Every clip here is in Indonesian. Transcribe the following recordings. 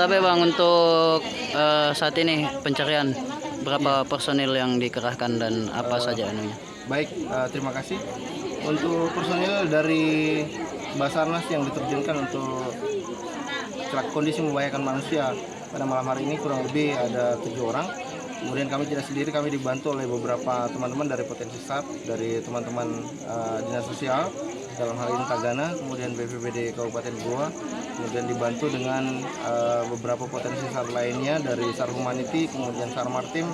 Tapi Bang, untuk saat ini pencarian berapa personil yang dikerahkan dan apa saja anunya? Baik, terima kasih. Untuk personil dari Basarnas yang diterjunkan untuk kondisi membahayakan manusia pada malam hari ini kurang lebih ada 7 orang. Kemudian kami tidak sendiri, kami dibantu oleh beberapa teman-teman dari Potensi SAP, dari teman-teman Dinas Sosial, dalam hal ini Tagana, kemudian BPBD Kabupaten Goa, kemudian dibantu dengan beberapa potensi SAR lainnya dari SAR Humanity, kemudian SAR Martim,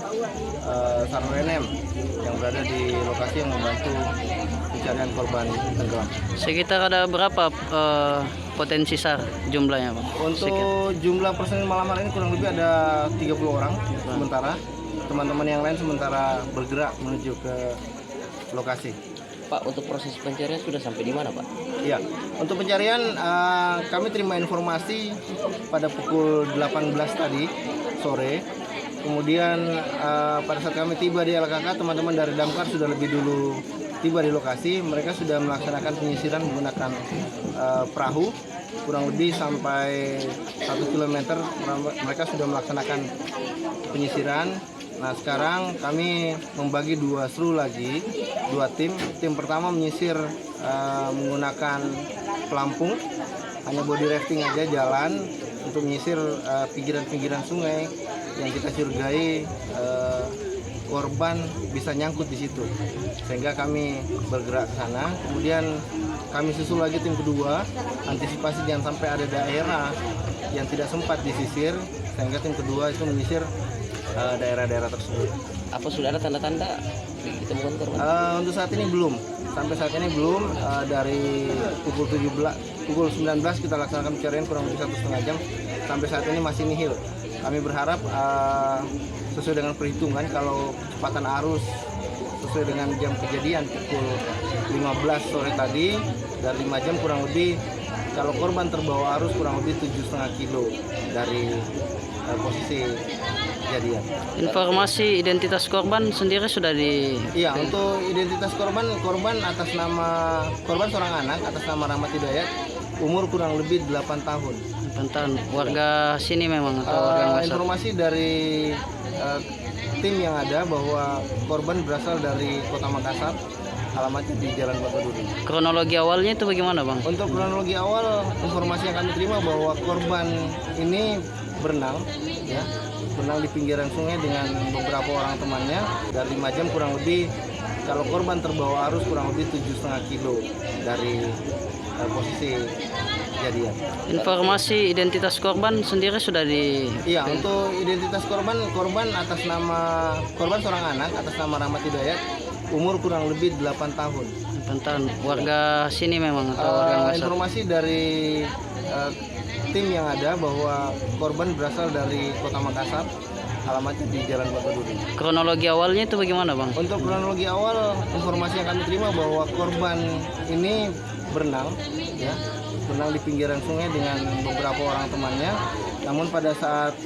SAR WNM yang berada di lokasi yang membantu pencarian korban tenggelam. Sekitar ada berapa potensi SAR jumlahnya Bang? Untuk jumlah personil malam hari ini kurang lebih ada 30 orang sementara. Teman-teman yang lain sementara bergerak menuju ke lokasi. Pak, untuk proses pencarian sudah sampai di mana, Pak? Ya, untuk pencarian kami terima informasi pada pukul 18 tadi sore. Kemudian pada saat kami tiba di LKK, teman-teman dari Damkar sudah lebih dulu tiba di lokasi. Mereka sudah melaksanakan penyisiran menggunakan perahu kurang lebih sampai 1 km. Mereka sudah melaksanakan penyisiran. Nah, sekarang kami membagi 2 seru lagi, 2 tim. Tim pertama menyisir menggunakan pelampung, hanya body rafting aja jalan untuk menyisir pinggiran-pinggiran sungai yang kita curigai korban bisa nyangkut di situ. Sehingga kami bergerak ke sana. Kemudian kami susul lagi tim kedua, antisipasi jangan sampai ada daerah yang tidak sempat disisir, sehingga tim kedua itu menyisir daerah-daerah tersebut. Apa sudah ada tanda-tanda ditemukan korban? Untuk saat ini belum. Sampai saat ini belum. Dari pukul 19 kita laksanakan pencarian kurang lebih 1,5 jam. Sampai saat ini masih nihil. Kami berharap sesuai dengan perhitungan kalau kecepatan arus sesuai dengan jam kejadian pukul 15 sore tadi, dan 5 jam kurang lebih kalau korban terbawa arus kurang lebih 7,5 kilo dari posisi kejadian. Informasi identitas korban sendiri sudah di... Iya, untuk identitas korban atas nama korban seorang anak atas nama Rahmat Hidayat, umur kurang lebih 8 tahun. 8 tahun. Warga sini memang atau warga Makassar? Informasi dari tim yang ada bahwa korban berasal dari Kota Makassar, alamatnya di Jalan Bakaduri. Kronologi awalnya itu bagaimana Bang? Untuk kronologi awal, informasi yang kami terima bahwa korban ini berenang, ya, berenang di pinggiran sungai dengan beberapa orang temannya, dan 5 jam kurang lebih kalau korban terbawa arus kurang lebih 7,5 kilo dari posisi kejadian. Informasi identitas korban sendiri sudah di... Iya, untuk identitas korban atas nama korban seorang anak atas nama Rahmat Hidayat, umur kurang lebih 8 tahun. 8 tahun. Warga sini memang atau warga Makassar? Informasi dari tim yang ada bahwa korban berasal dari Kota Makassar, alamatnya di Jalan Bakaduri. Kronologi awalnya itu bagaimana Bang? Untuk kronologi awal, informasi yang kami terima bahwa korban ini berenang, ya, berenang di pinggiran sungai dengan beberapa orang temannya. Namun pada saat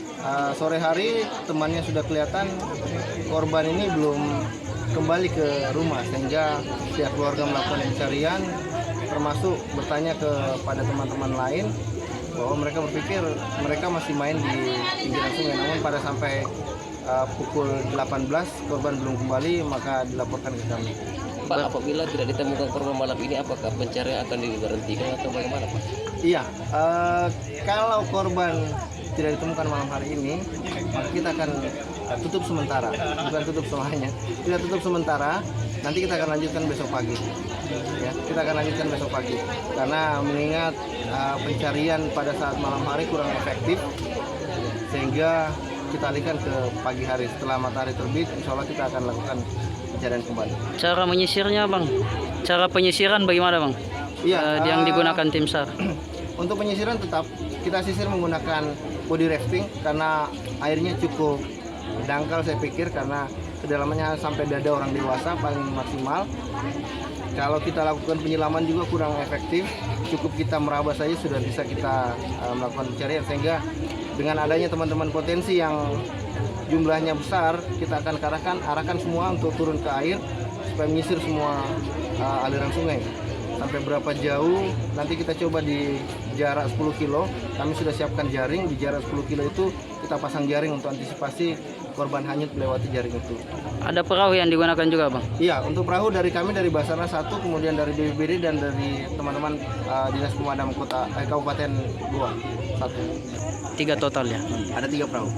sore hari temannya sudah kelihatan korban ini belum kembali ke rumah, sehingga pihak keluarga melakukan pencarian, termasuk bertanya kepada teman-teman lain bahwa mereka berpikir mereka masih main di pinggiran sungai. Namun pada sampai pukul 18 korban belum kembali, maka dilaporkan ke kami. Pak, apabila tidak ditemukan korban malam ini, apakah pencarian akan diberhentikan atau bagaimana, Pak? Iya, kalau korban tidak ditemukan malam hari ini, maka kita akan tutup sementara, bukan tutup semuanya. Kita tutup sementara nanti kita akan lanjutkan besok pagi. Ya, kita akan lanjutkan besok pagi karena mengingat pencarian pada saat malam hari kurang efektif, sehingga kita alihkan ke pagi hari setelah matahari terbit. Insya Allah kita akan lakukan pencarian kembali. Cara menyisirnya bang, cara penyisiran bagaimana bang? Iya, Yang digunakan tim SAR. Untuk penyisiran tetap kita sisir menggunakan body rafting karena airnya cukup dangkal, saya pikir, karena kedalamannya sampai dada orang dewasa paling maksimal. Kalau kita lakukan penyelaman juga kurang efektif, cukup kita meraba saja sudah bisa kita melakukan pencarian, sehingga dengan adanya teman-teman potensi yang jumlahnya besar, kita akan arahkan semua untuk turun ke air supaya menyisir semua aliran sungai. Sampai berapa jauh nanti kita coba di jarak 10 kilo. Kami sudah siapkan jaring di jarak 10 kilo itu, kita pasang jaring untuk antisipasi korban hanyut melewati jaring itu. Ada perahu yang digunakan juga bang? Iya, untuk perahu dari kami, dari Basarnas 1, kemudian dari BPBD dan dari teman-teman Dinas Pemadam Kabupaten Goa 1. 3 total ya? Ada 3 perahu.